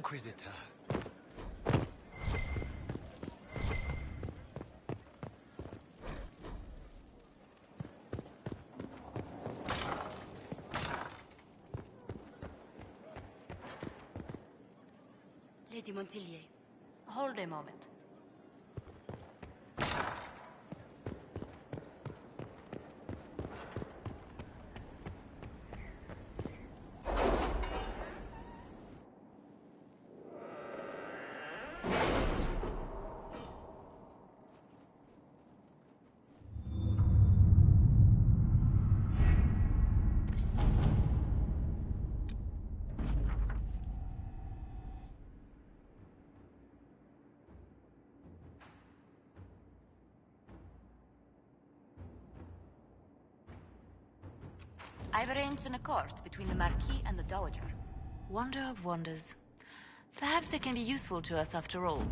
Inquisitor. Lady Montillier, hold a moment. I've arranged an accord between the Marquis and the Dowager. Wonder of wonders. Perhaps they can be useful to us after all.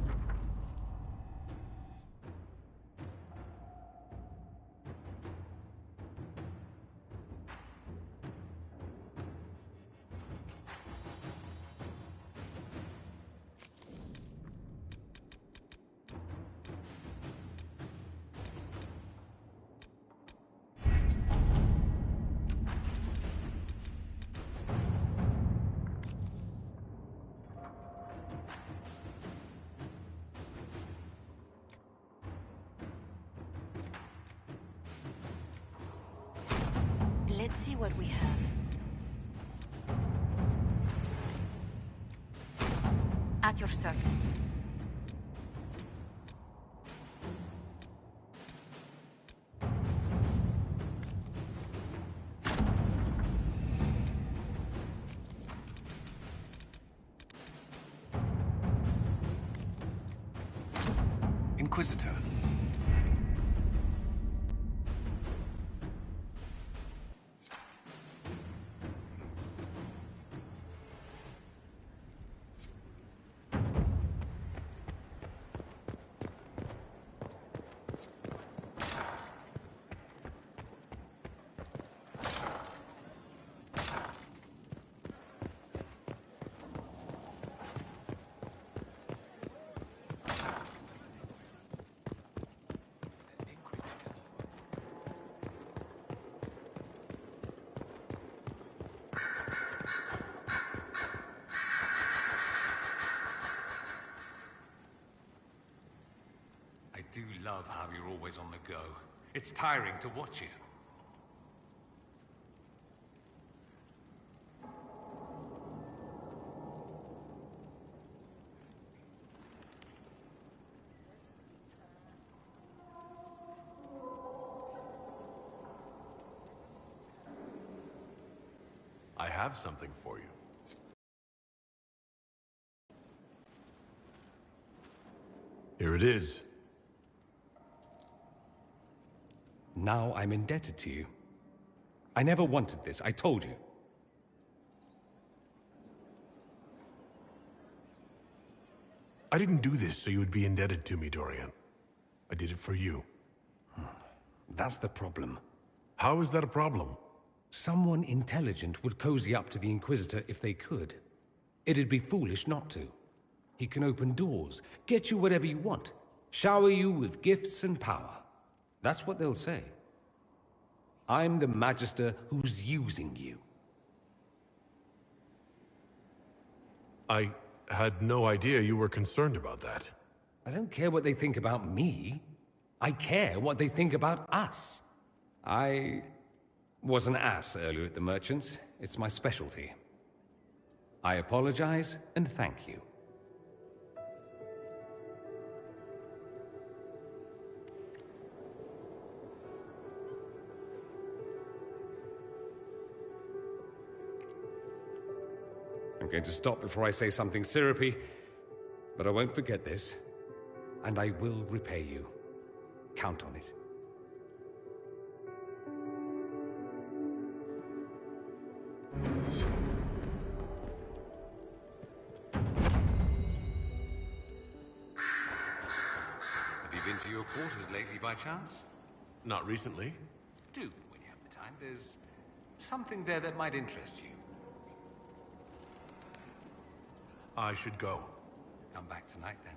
Let's see what we have. At your service. Inquisitor. I do love how you're always on the go. It's tiring to watch you. I have something for you. Here it is. Now I'm indebted to you. I never wanted this, I told you. I didn't do this so you would be indebted to me, Dorian. I did it for you. That's the problem. How is that a problem? Someone intelligent would cozy up to the Inquisitor if they could. It'd be foolish not to. He can open doors, get you whatever you want, shower you with gifts and power. That's what they'll say. I'm the Magister who's using you. I had no idea you were concerned about that. I don't care what they think about me. I care what they think about us. I was an ass earlier at the Merchants. It's my specialty. I apologize and thank you. I'm going to stop before I say something syrupy, but I won't forget this, and I will repay you. Count on it. Have you been to your quarters lately by chance? Not recently. Do, when you have the time. There's something there that might interest you. I should go. Come back tonight, then.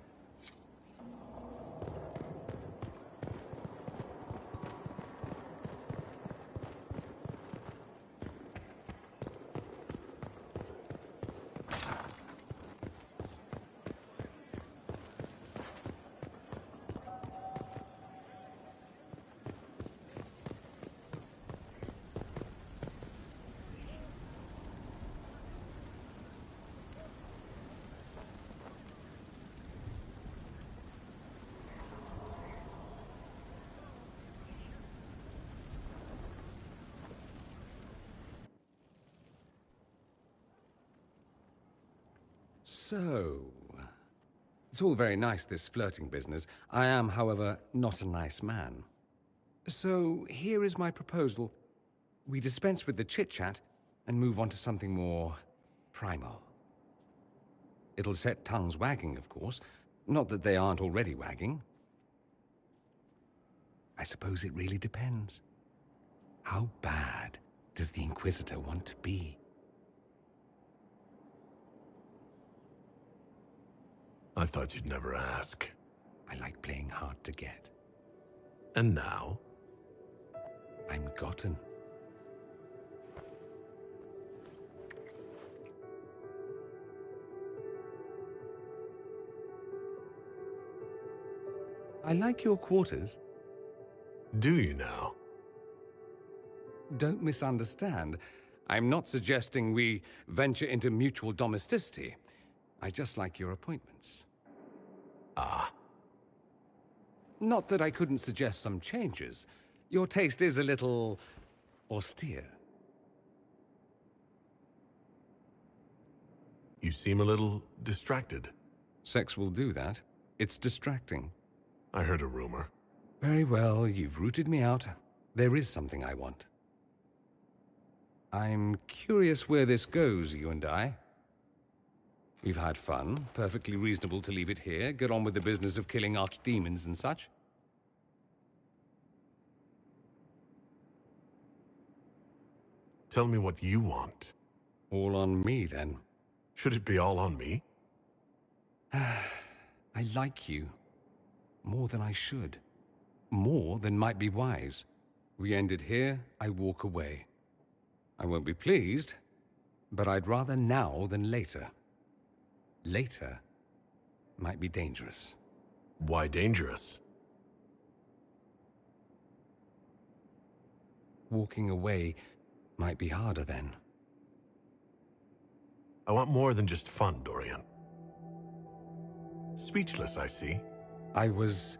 So, it's all very nice, this flirting business. I am, however, not a nice man. So, here is my proposal. We dispense with the chit-chat and move on to something more primal. It'll set tongues wagging, of course. Not that they aren't already wagging. I suppose it really depends. How bad does the Inquisitor want to be? I thought you'd never ask. I like playing hard to get. And now? I'm gotten. I like your quarters. Do you now? Don't misunderstand. I'm not suggesting we venture into mutual domesticity. I just like your appointments. Ah. Not that I couldn't suggest some changes. Your taste is a little austere. You seem a little distracted. Sex will do that. It's distracting. I heard a rumor. Very well, you've rooted me out. There is something I want. I'm curious where this goes, you and I. We've had fun. Perfectly reasonable to leave it here. Get on with the business of killing archdemons and such. Tell me what you want. All on me, then. Should it be all on me? I like you. More than I should. More than might be wise. We end it here, I walk away. I won't be pleased, but I'd rather now than later. Later might be dangerous. Why dangerous? Walking away might be harder then. I want more than just fun, Dorian. Speechless, I see. I was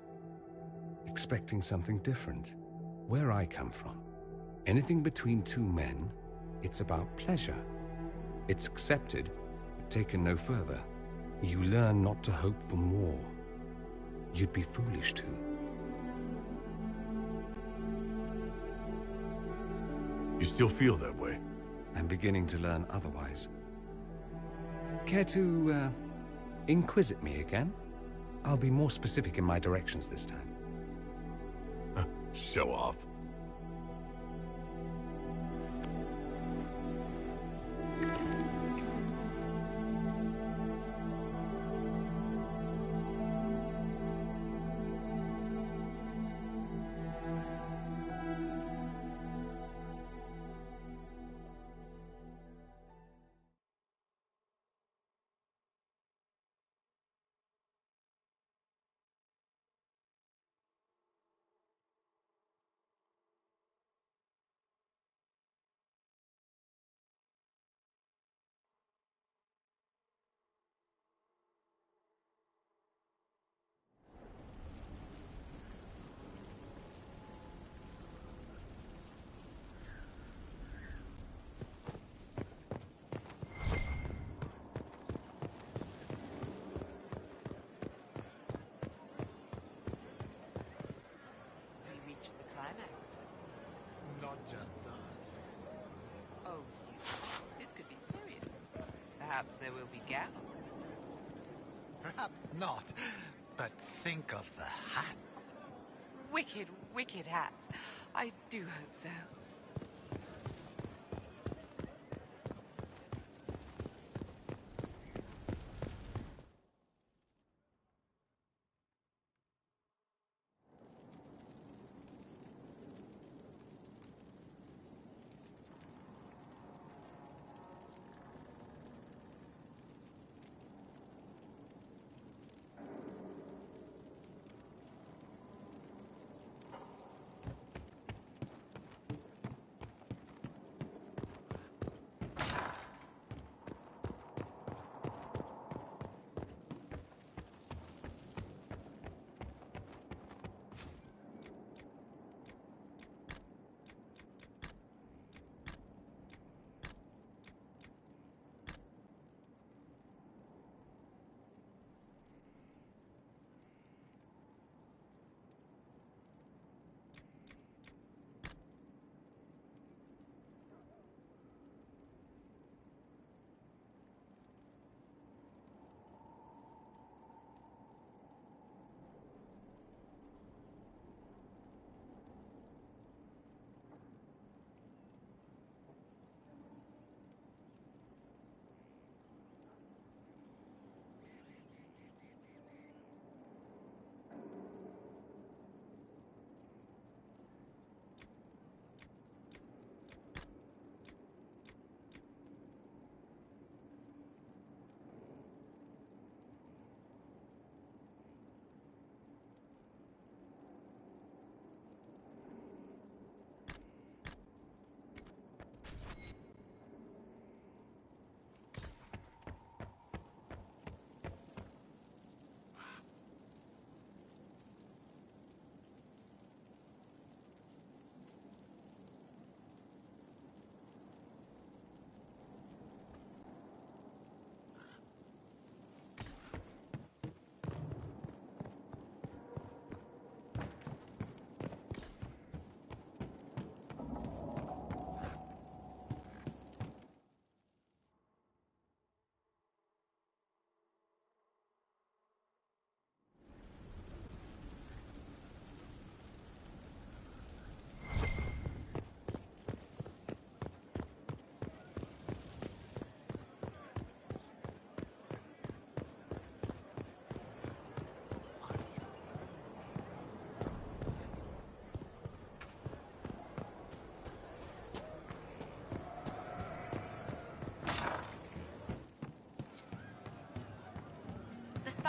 expecting something different. Where I come from, anything between two men, it's about pleasure. It's accepted, but taken no further. You learn not to hope for more. You'd be foolish to. You still feel that way? I'm beginning to learn otherwise. Care to, inquisit me again? I'll be more specific in my directions this time. Show off. Perhaps there will be gallop. Perhaps not, but think of the hats. Wicked, wicked hats. I do hope so.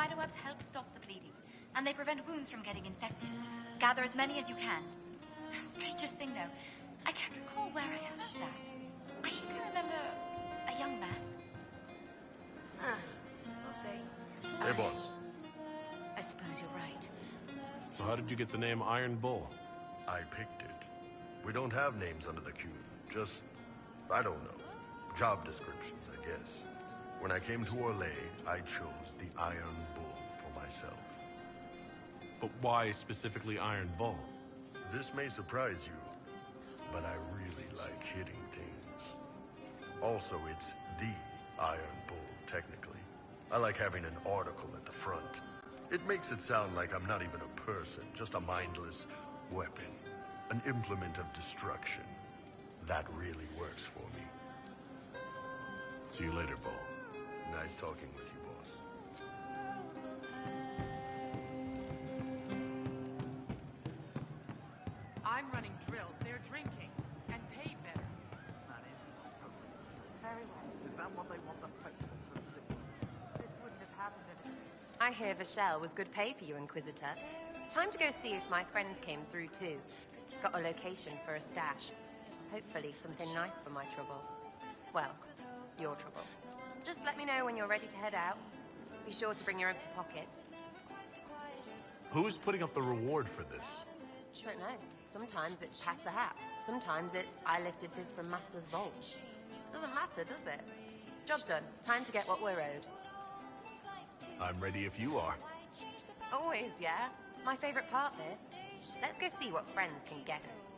spiderwebs help stop the bleeding, and they prevent wounds from getting infected. Gather as many as you can. The strangest thing, though, I can't recall where I heard that. I think I remember a young man. We'll say. Hey, boss. I suppose you're right. So how did you get the name Iron Bull? I picked it. We don't have names under the cube. Just, I don't know. Job descriptions, I guess. When I came to Orlais, I chose the Iron Bull for myself. But why specifically Iron Bull? This may surprise you, but I really like hitting things. Also, it's the Iron Bull, technically. I like having an article at the front. It makes it sound like I'm not even a person, just a mindless weapon. An implement of destruction. That really works for me. See you later, Bull. Nice talking with you, boss. I'm running drills. They're drinking. And paid better. I hear Vachelle was good pay for you, Inquisitor. Time to go see if my friends came through too. Got a location for a stash. Hopefully something nice for my trouble. Well, your trouble. Just let me know when you're ready to head out. Be sure to bring your empty pockets. Who's putting up the reward for this? Don't know. Sometimes it's pass the hat. Sometimes it's I lifted this from Master's vault. Doesn't matter, does it? Job done. Time to get what we're owed. I'm ready if you are. Always, yeah? My favorite part, this. Let's go see what friends can get us.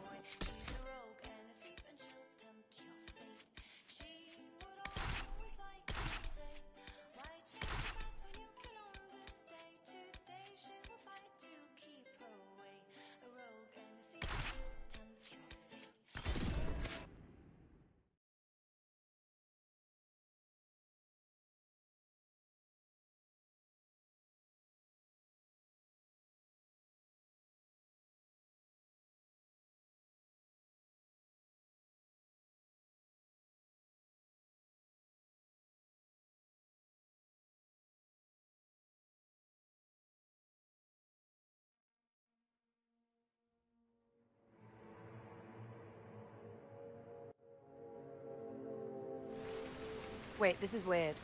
Wait, this is weird.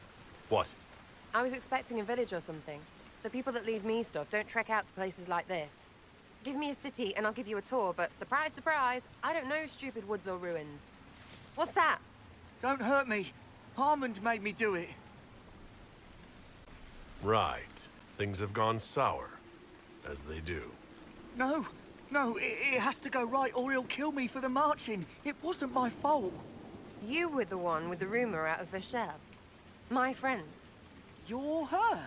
What? I was expecting a village or something. The people that leave me stuff don't trek out to places like this. Give me a city and I'll give you a tour, but surprise, surprise, I don't know stupid woods or ruins. What's that? Don't hurt me. Harmond made me do it. Right. Things have gone sour. As they do. No, it has to go right or he'll kill me for the marching. It wasn't my fault. You were the one with the rumor out of Vachelle. My friend. You're her.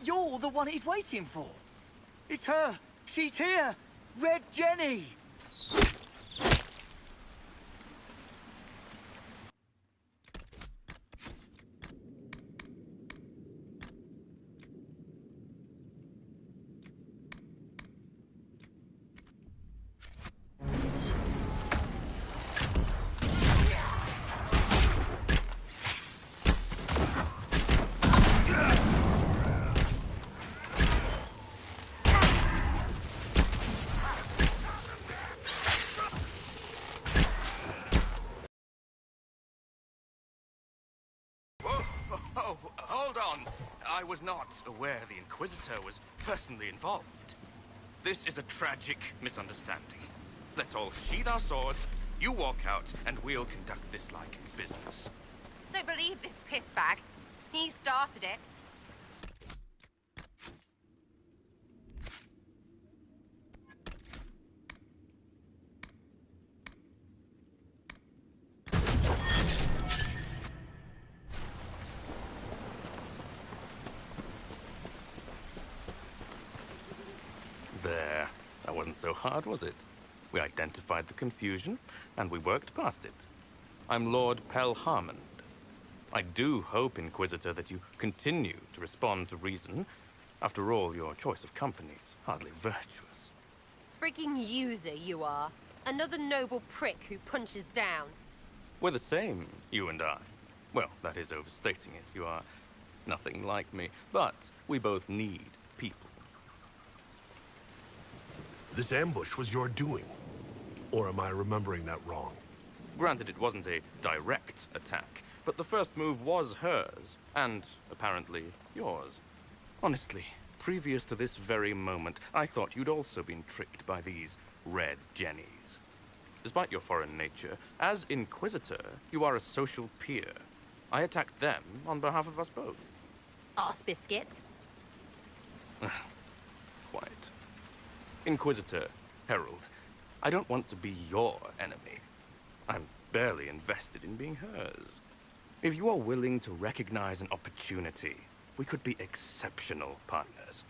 You're the one he's waiting for. It's her. She's here. Red Jenny. Oh, hold on. I was not aware the Inquisitor was personally involved. This is a tragic misunderstanding. Let's all sheathe our swords, you walk out, and we'll conduct this like business. Don't believe this piss bag. He started it. There. That wasn't so hard, was it? We identified the confusion, and we worked past it. I'm Lord Pelharmond. I do hope, Inquisitor, that you continue to respond to reason. After all, your choice of company is hardly virtuous. Freaking user you are. Another noble prick who punches down. We're the same, you and I. Well, that is overstating it. You are nothing like me. But We both need people. This ambush was your doing. Or am I remembering that wrong? Granted, it wasn't a direct attack, but the first move was hers, and apparently yours. Honestly, previous to this very moment, I thought you'd also been tricked by these red jennies. Despite your foreign nature, as Inquisitor, you are a social peer. I attacked them on behalf of us both. Arse biscuit. Quite. Inquisitor, Herald, I don't want to be your enemy. I'm barely invested in being hers. If you are willing to recognize an opportunity, we could be exceptional partners.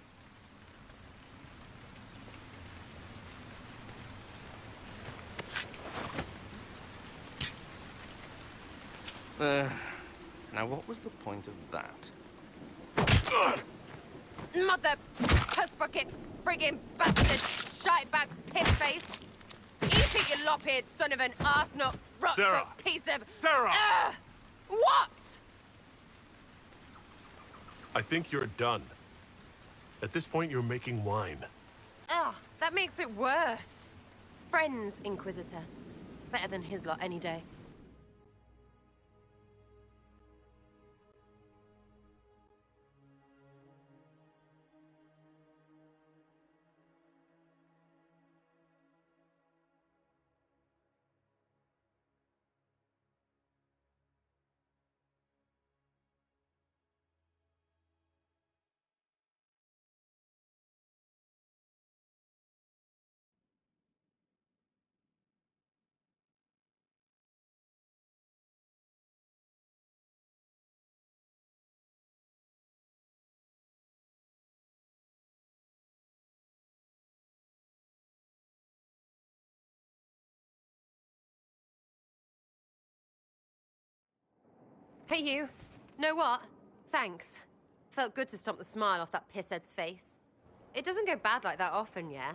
Now what was the point of that? Mother puss bucket, friggin' bastard, shite bag, piss face. Eat it, you lop-eared son of an arsenut, rot piece of... Sarah! What? I think you're done. At this point, you're making wine. Ugh, that makes it worse. Friends, Inquisitor. Better than his lot any day. Hey, you. Know what? Thanks. Felt good to stomp the smile off that pisshead's face. It doesn't go bad like that often, yeah?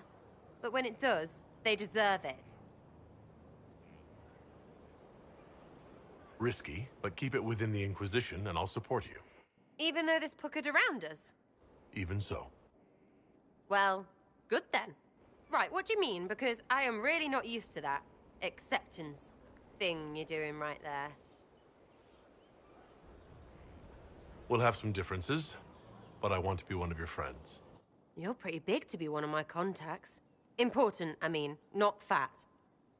But when it does, they deserve it. Risky, but keep it within the Inquisition and I'll support you. Even though this puckered around us? Even so. Well, good then. Right, what do you mean? Because I am really not used to that acceptance thing you're doing right there. We'll have some differences, but I want to be one of your friends. You're pretty big to be one of my contacts. Important, I mean, not fat.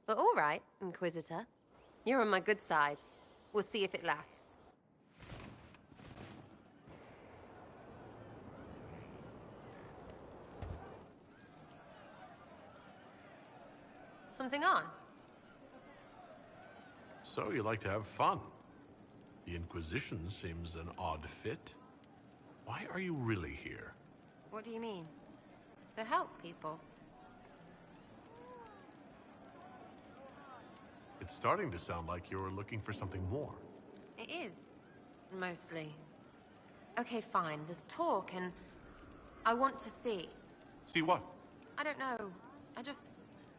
But all right, Inquisitor. You're on my good side. We'll see if it lasts. Something on? So you like to have fun. The Inquisition seems an odd fit. Why are you really here? What do you mean? To help people. It's starting to sound like you're looking for something more. It is. Mostly. Okay, fine. There's talk and... I want to see. See what? I don't know.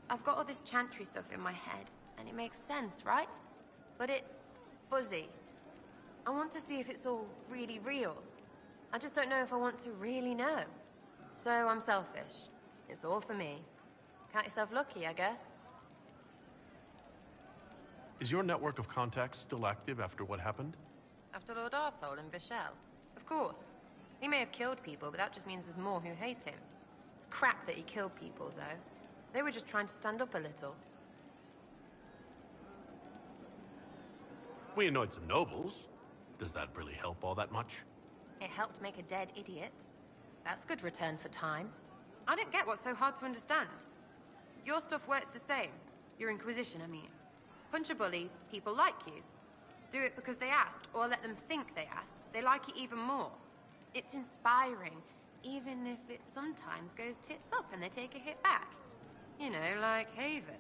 I've got all this chantry stuff in my head, and it makes sense, right? But it's fuzzy. I want to see if it's all really real. I just don't know if I want to really know. So I'm selfish. It's all for me. Count yourself lucky, I guess. Is your network of contacts still active after what happened? After Lord Arsehole and Vishal? Of course. He may have killed people, but that just means there's more who hate him. It's crap that he killed people, though. They were just trying to stand up a little. We annoyed some nobles. Does that really help all that much? It helped make a dead idiot. That's good return for time. I don't get what's so hard to understand. Your stuff works the same. Your Inquisition, I mean. Punch a bully, people like you. Do it because they asked, or let them think they asked. They like it even more. It's inspiring, even if it sometimes goes tits up and they take a hit back. You know, like Haven.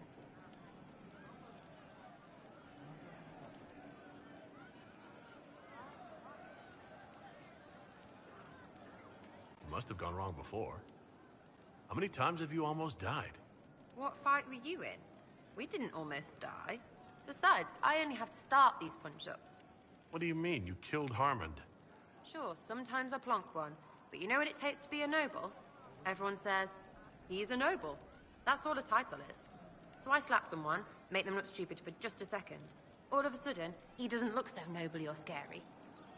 Must have gone wrong before. How many times have you almost died? What fight were you in? We didn't almost die. Besides, I only have to start these punch-ups. What do you mean? You killed Harmond. Sure, sometimes I plonk one, But you know what it takes to be a noble? Everyone says, he's a noble. That's all a title is. So I slap someone, make them look stupid for just a second. All of a sudden, he doesn't look so nobly or scary.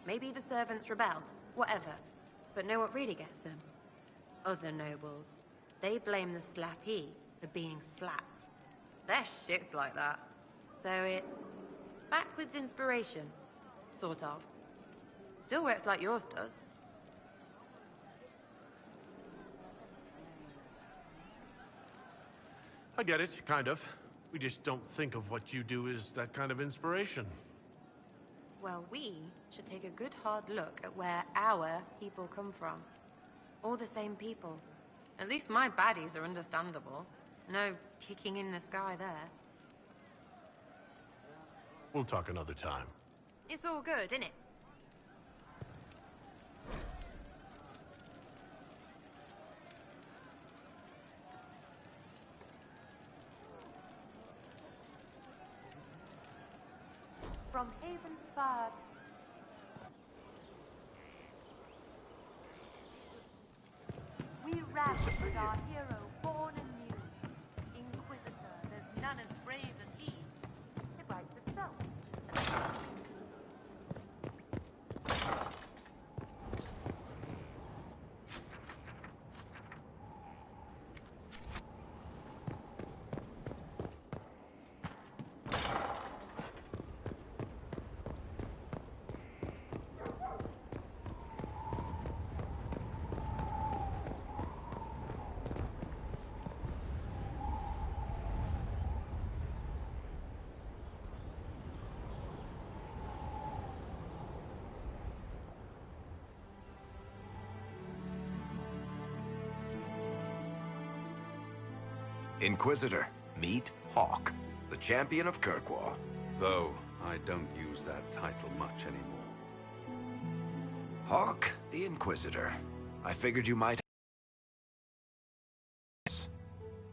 Maybe the servants rebel, whatever. But know what really gets them? Other nobles. They blame the slappee for being slapped. Their shit's like that. So it's backwards inspiration. Sort of. Still works like yours does. I get it, kind of. We just don't think of what you do as that kind of inspiration. Well, we should take a good hard look at where our people come from. All the same people. At least my baddies are understandable. No kicking in the sky there. We'll talk another time. It's all good, isn't it? From Haven Far. We ravaged our hero, born anew. Inquisitor, there's none as brave as he. It writes itself. Inquisitor, meet Hawk, the champion of Kirkwall. Though I don't use that title much anymore. Hawk, the Inquisitor. I figured you might.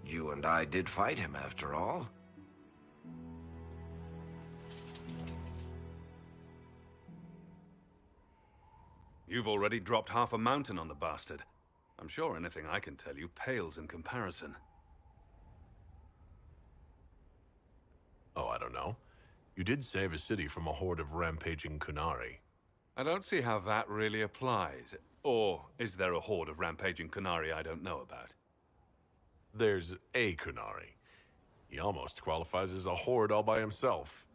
You and I did fight him, after all. You've already dropped half a mountain on the bastard. I'm sure anything I can tell you pales in comparison. Oh, I don't know. You did save a city from a horde of rampaging Kunari. I don't see how that really applies. Or is there a horde of rampaging Kunari I don't know about? There's a Kunari. He almost qualifies as a horde all by himself.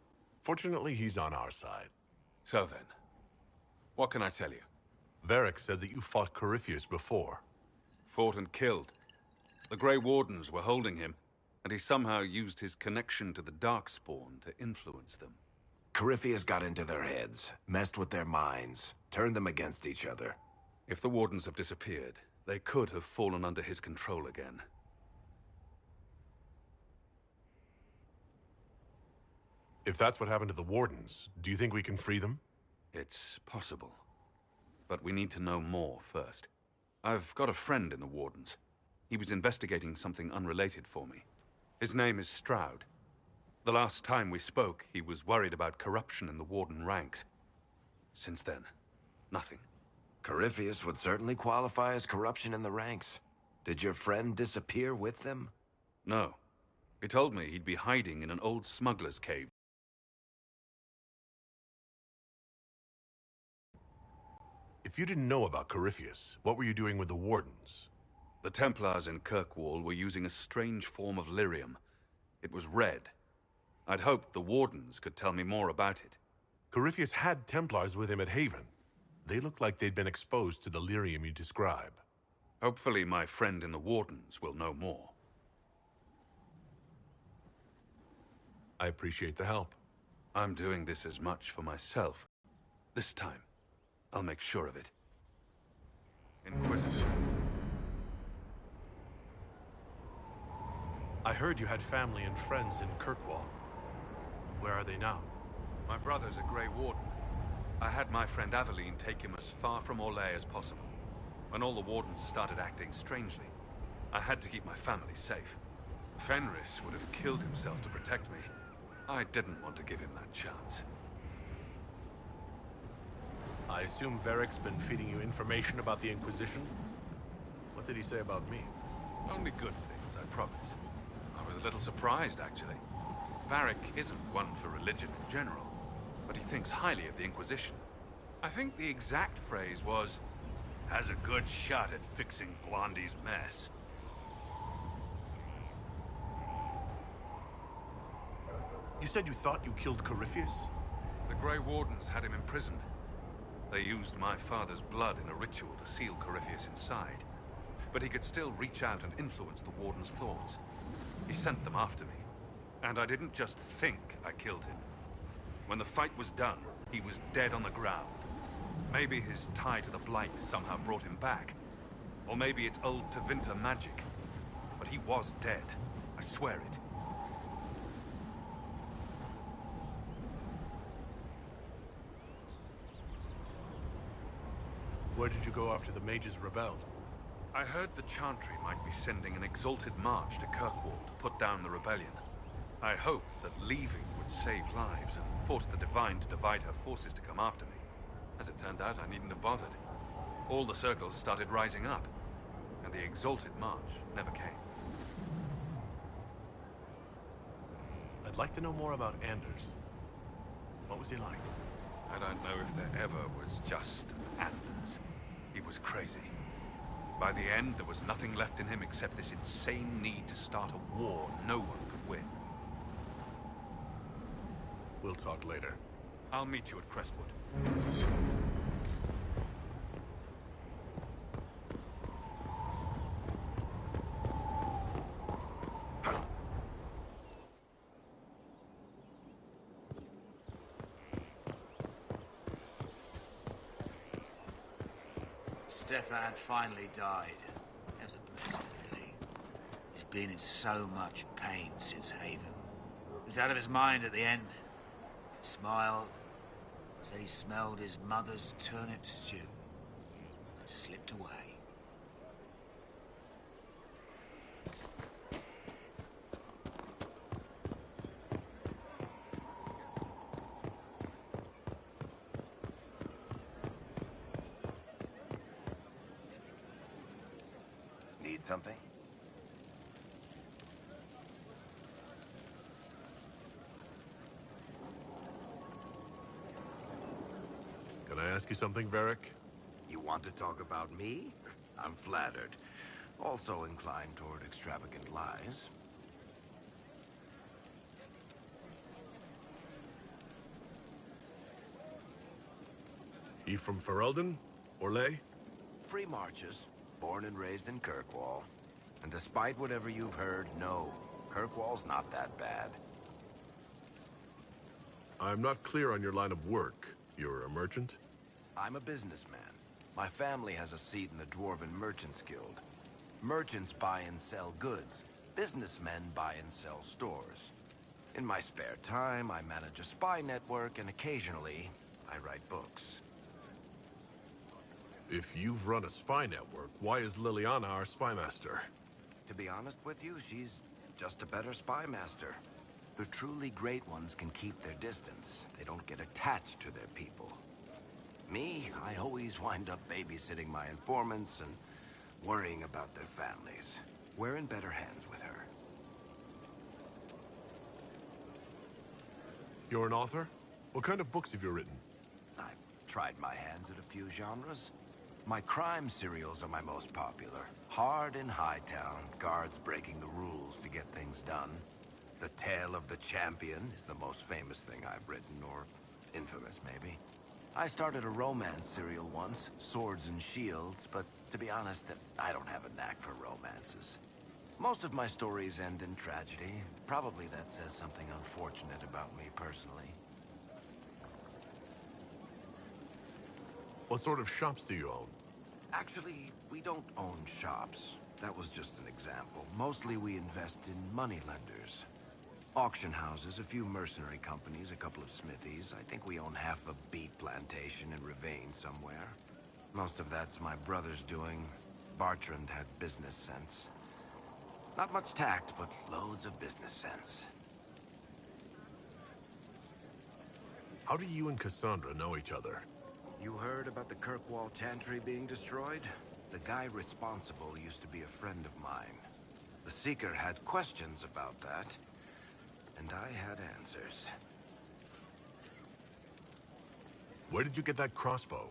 Fortunately, he's on our side. So then, what can I tell you? Varric said that you fought Corypheus before. Fought and killed. The Grey Wardens were holding him, and he somehow used his connection to the Darkspawn to influence them. Corypheus got into their heads, messed with their minds, turned them against each other. If the Wardens have disappeared, they could have fallen under his control again. If that's what happened to the Wardens, do you think we can free them? It's possible. But we need to know more first. I've got a friend in the Wardens. He was investigating something unrelated for me. His name is Stroud. The last time we spoke, he was worried about corruption in the Warden ranks. Since then, nothing. Corypheus would certainly qualify as corruption in the ranks. Did your friend disappear with them? No. He told me he'd be hiding in an old smuggler's cave. If you didn't know about Corypheus, what were you doing with the Wardens? The Templars in Kirkwall were using a strange form of lyrium. It was red. I'd hoped the Wardens could tell me more about it. Corypheus had Templars with him at Haven. They looked like they'd been exposed to the lyrium you describe. Hopefully my friend in the Wardens will know more. I appreciate the help. I'm doing this as much for myself. This time, I'll make sure of it. Inquisitor. I heard you had family and friends in Kirkwall. Where are they now? My brother's a Grey Warden. I had my friend Aveline take him as far from Orlais as possible. When all the Wardens started acting strangely, I had to keep my family safe. Fenris would have killed himself to protect me. I didn't want to give him that chance. I assume Varric's been feeding you information about the Inquisition? What did he say about me? Only good things, I promise. I was a little surprised, actually. Varric isn't one for religion in general, but he thinks highly of the Inquisition. I think the exact phrase was, "has a good shot at fixing Blondie's mess." You said you thought you killed Corypheus? The Grey Wardens had him imprisoned. They used my father's blood in a ritual to seal Corypheus inside. But he could still reach out and influence the Warden's thoughts. He sent them after me. And I didn't just think I killed him. When the fight was done, he was dead on the ground. Maybe his tie to the Blight somehow brought him back. Or maybe it's old Tevinter magic. But he was dead. I swear it. Where did you go after the mages rebelled? I heard the Chantry might be sending an exalted march to Kirkwall to put down the rebellion. I hoped that leaving would save lives and force the Divine to divide her forces to come after me. As it turned out, I needn't have bothered. All the circles started rising up, and the exalted march never came. I'd like to know more about Anders. What was he like? I don't know if there ever was just Anders. He was crazy. By the end, there was nothing left in him except this insane need to start a war no one could win. We'll talk later. I'll meet you at Crestwood. Stefan finally died. That was a blessing, really. He's been in so much pain since Haven. He was out of his mind at the end. Smiled, said he smelled his mother's turnip stew, and slipped away. Need something? Can I ask you something, Varric? You want to talk about me? I'm flattered. Also inclined toward extravagant lies. You from Ferelden? Orlais? Free marches, born and raised in Kirkwall. And despite whatever you've heard, no, Kirkwall's not that bad. I'm not clear on your line of work. You're a merchant? I'm a businessman. My family has a seat in the Dwarven Merchants Guild. Merchants buy and sell goods. Businessmen buy and sell stores. In my spare time, I manage a spy network, and occasionally, I write books. If you've run a spy network, why is Liliana our spy master? To be honest with you, she's just a better spy master. The truly great ones can keep their distance. They don't get attached to their people. Me, I always wind up babysitting my informants and worrying about their families. We're in better hands with her. You're an author? What kind of books have you written? I've tried my hands at a few genres. My crime serials are my most popular. Hard in Hightown, guards breaking the rules to get things done. The Tale of the Champion is the most famous thing I've written, or infamous, maybe. I started a romance serial once, Swords and Shields, but to be honest, I don't have a knack for romances. Most of my stories end in tragedy. Probably that says something unfortunate about me personally. What sort of shops do you own? Actually, we don't own shops. That was just an example. Mostly we invest in moneylenders. Auction houses, a few mercenary companies, a couple of smithies. I think we own half a beet plantation in Ravane somewhere. Most of that's my brother's doing. Bartrand had business sense. Not much tact, but loads of business sense. How do you and Cassandra know each other? You heard about the Kirkwall Chantry being destroyed? The guy responsible used to be a friend of mine. The Seeker had questions about that, and I had answers. Where did you get that crossbow?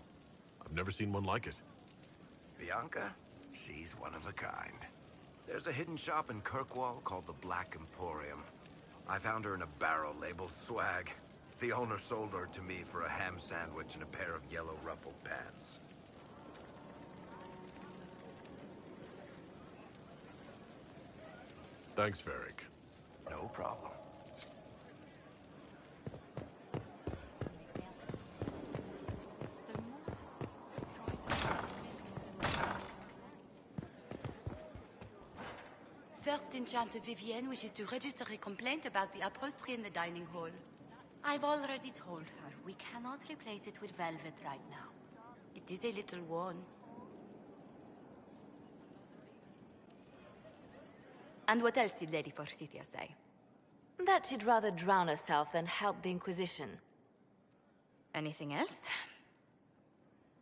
I've never seen one like it. Bianca? She's one of a kind. There's a hidden shop in Kirkwall called the Black Emporium. I found her in a barrel labeled swag. The owner sold her to me for a ham sandwich and a pair of yellow ruffled pants. Thanks, Varric. No problem. First Enchanter Vivienne wishes to register a complaint about the upholstery in the dining hall. I've already told her we cannot replace it with velvet right now. It is a little worn. And what else did Lady Forsythia say? That she'd rather drown herself than help the Inquisition. Anything else?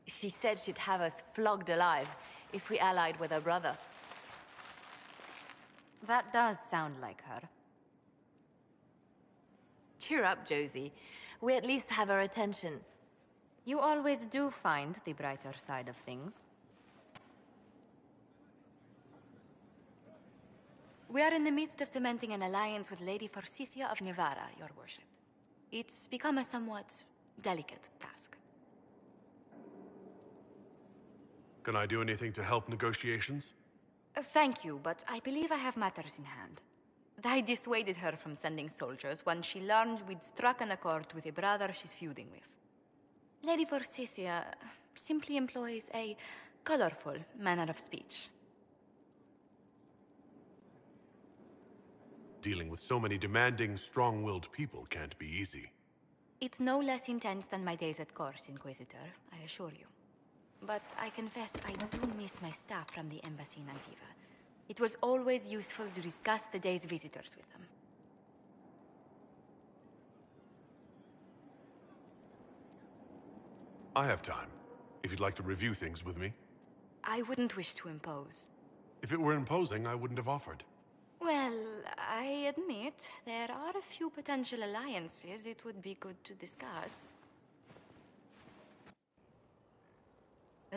She said she'd have us flogged alive if we allied with her brother. That does sound like her. Cheer up, Josie. We at least have her attention. You always do find the brighter side of things. We are in the midst of cementing an alliance with Lady Forsythia of Nevada, your worship. It's become a somewhat delicate task. Can I do anything to help negotiations? Thank you, but I believe I have matters in hand. I dissuaded her from sending soldiers when she learned we'd struck an accord with a brother she's feuding with. Lady Forsythia simply employs a colorful manner of speech. Dealing with so many demanding, strong-willed people can't be easy. It's no less intense than my days at court, Inquisitor, I assure you. But I confess I do miss my staff from the embassy in Antiva. It was always useful to discuss the day's visitors with them. I have time, if you'd like to review things with me. I wouldn't wish to impose. If it were imposing, I wouldn't have offered. Well, I admit there are a few potential alliances it would be good to discuss.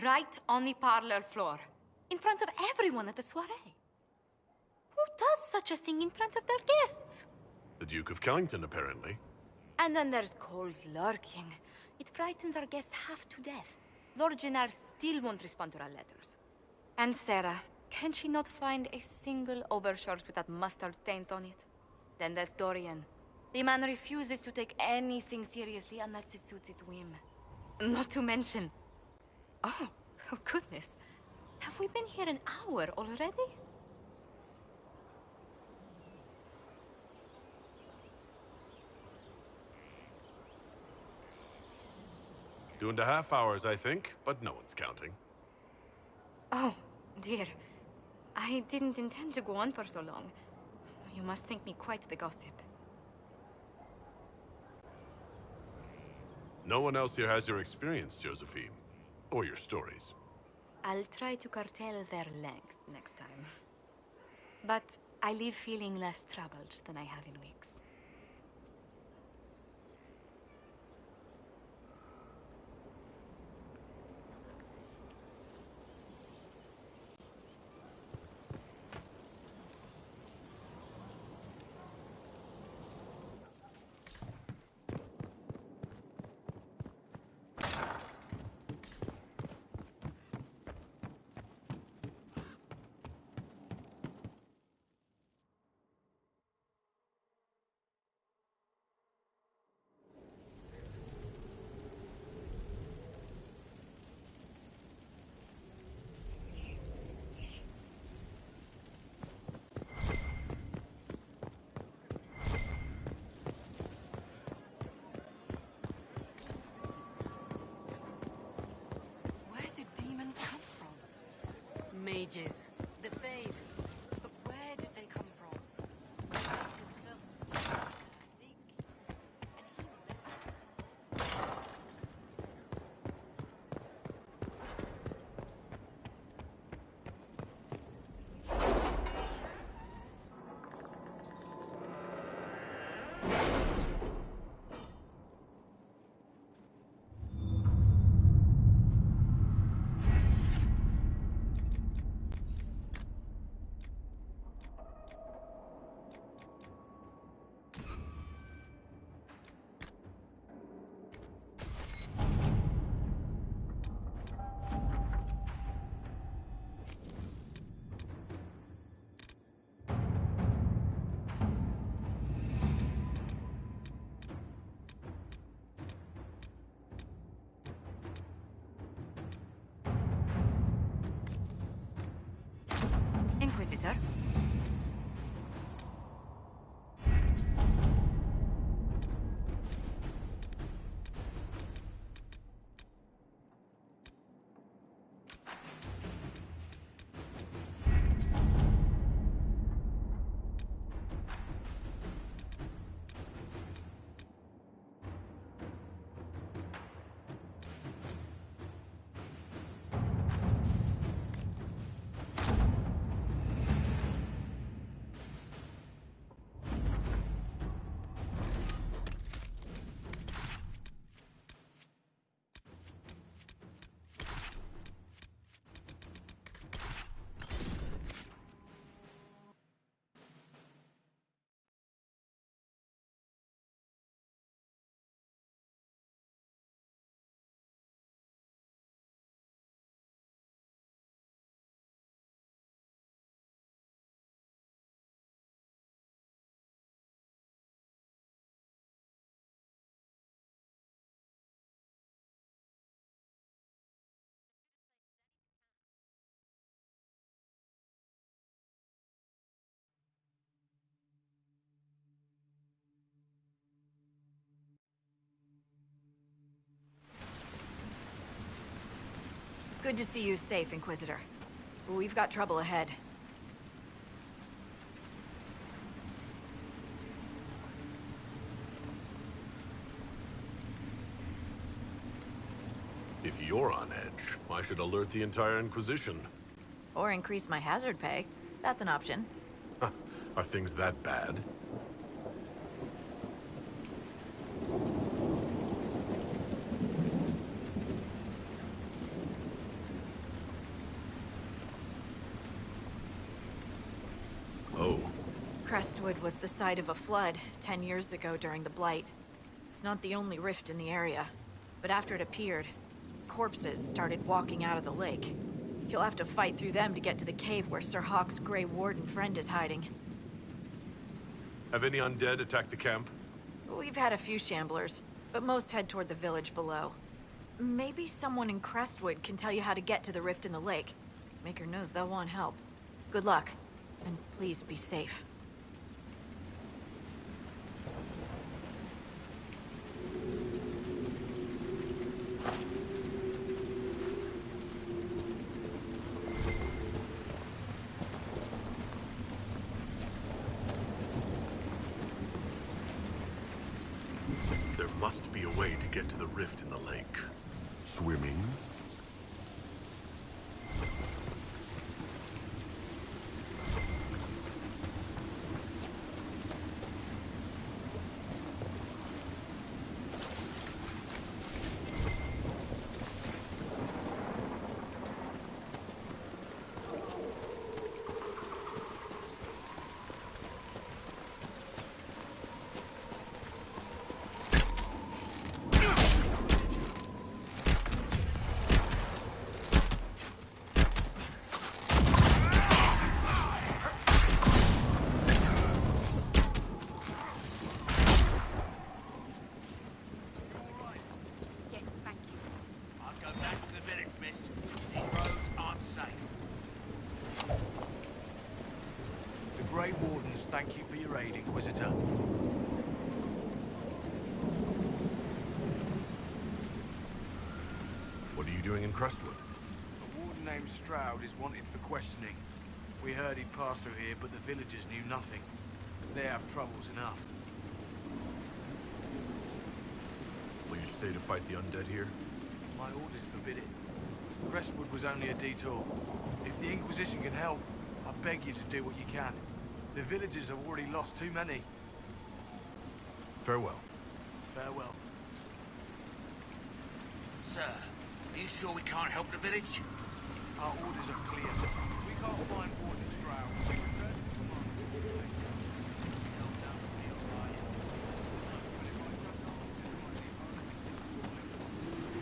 Right on the parlor floor, in front of everyone at the soiree. Who does such a thing in front of their guests? The Duke of Kellington, apparently. And then there's Cole's lurking. It frightens our guests half to death. Lord Gennard still won't respond to our letters. And Sarah, can she not find a single overshirt with that mustard stains on it? Then there's Dorian. The man refuses to take anything seriously unless it suits its whim. Not to mention... Oh goodness. Have we been here an hour already? 2.5 hours, I think, but no one's counting. Oh, dear. I didn't intend to go on for so long. You must think me quite the gossip. No one else here has your experience, Josephine. Or your stories. I'll try to curtail their length next time. But I leave feeling less troubled than I have in weeks. Mages. The Fae. But where did they come from? Good to see you safe, Inquisitor. We've got trouble ahead. If you're on edge, I should alert the entire Inquisition. Or increase my hazard pay. That's an option. Are things that bad? Oh. Crestwood was the site of a flood 10 years ago during the Blight. It's not the only rift in the area, but after it appeared, corpses started walking out of the lake. You'll have to fight through them to get to the cave where Sir Hawke's Grey Warden friend is hiding. Have any undead attacked the camp? We've had a few shamblers, but most head toward the village below. Maybe someone in Crestwood can tell you how to get to the rift in the lake. Maker knows they'll want help. Good luck, and please be safe. There must be a way to get to the rift in the lake. Swimming? Grey Wardens, thank you for your aid, Inquisitor. What are you doing in Crestwood? A warden named Stroud is wanted for questioning. We heard he'd passed through here, but the villagers knew nothing. They have troubles enough. Will you stay to fight the undead here? My orders forbid it. Crestwood was only a detour. If the Inquisition can help, I beg you to do what you can. The villagers have already lost too many. Farewell. Farewell. Sir, are you sure we can't help the village? Our orders are clear. If we can't find Warden Stroud, we return to command.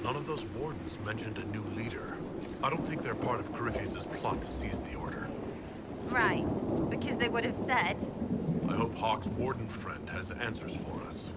None of those wardens mentioned a new leader. I don't think they're part of Corypheus' plot to seize the order. Right, because they would have said. I hope Hawke's warden friend has answers for us.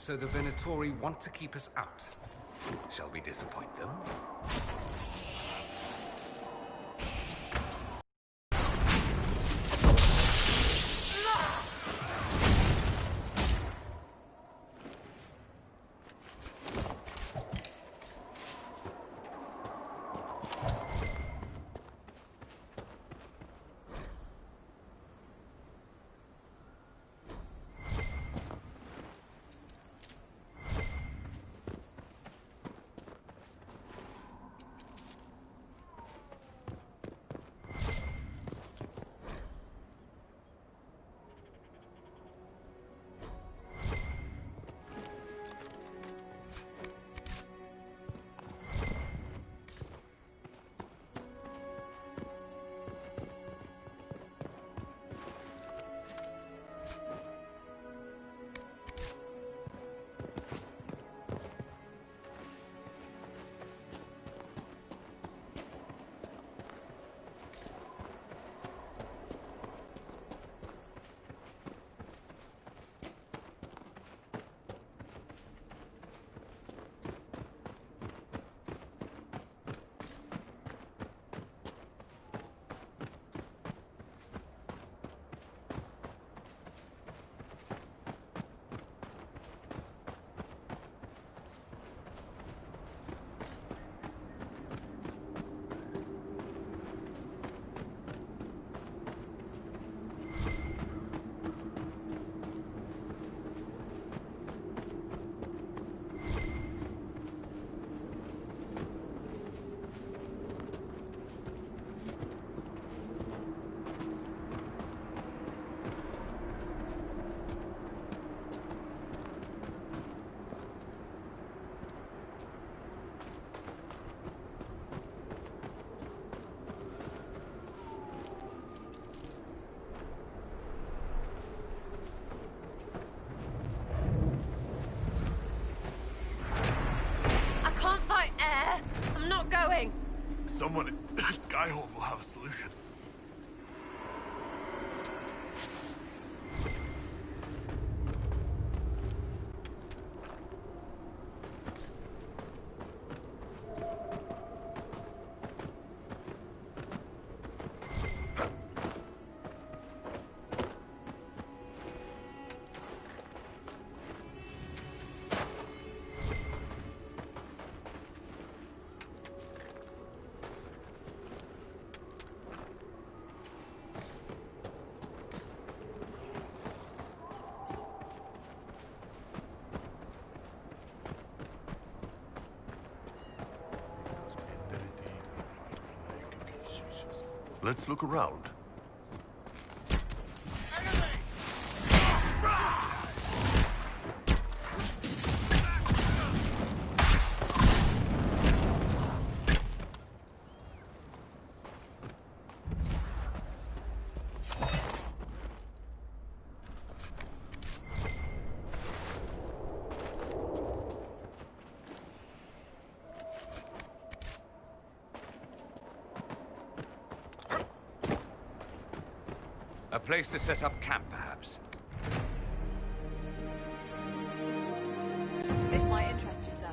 So the Venatori want to keep us out. Shall we disappoint them? Going. Someone at Skyhold will have a solution. Let's look around. A place to set up camp, perhaps. This might interest you, sir.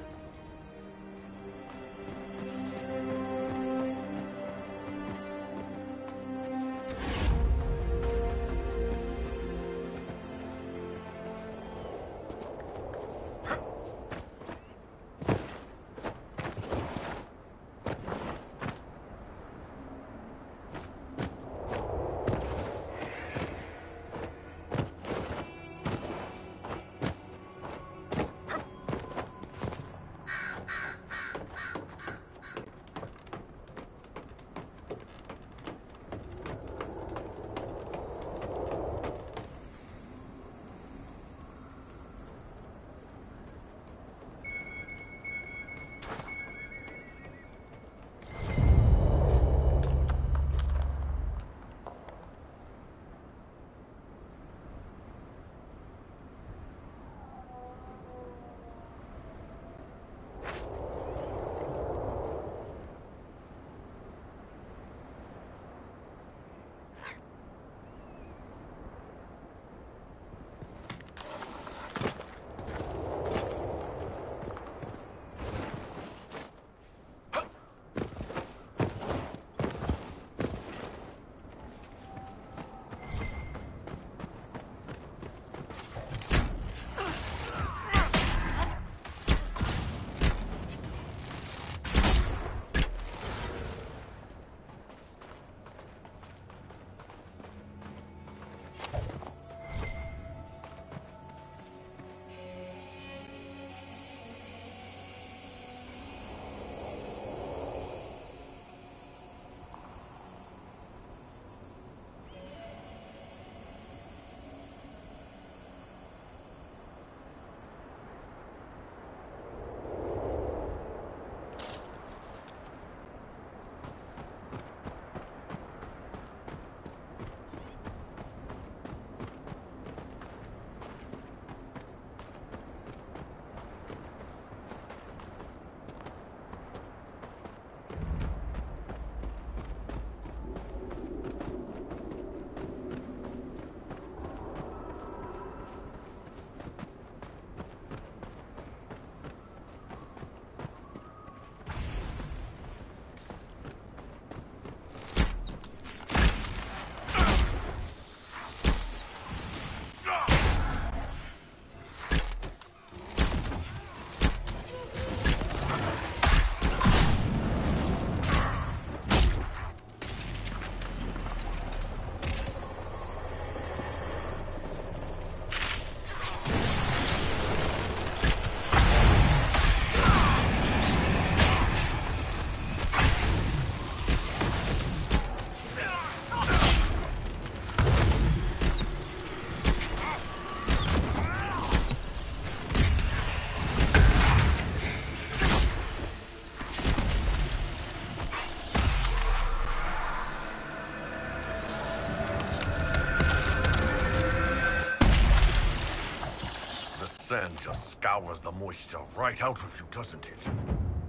hand just scours the moisture right out of you, doesn't it?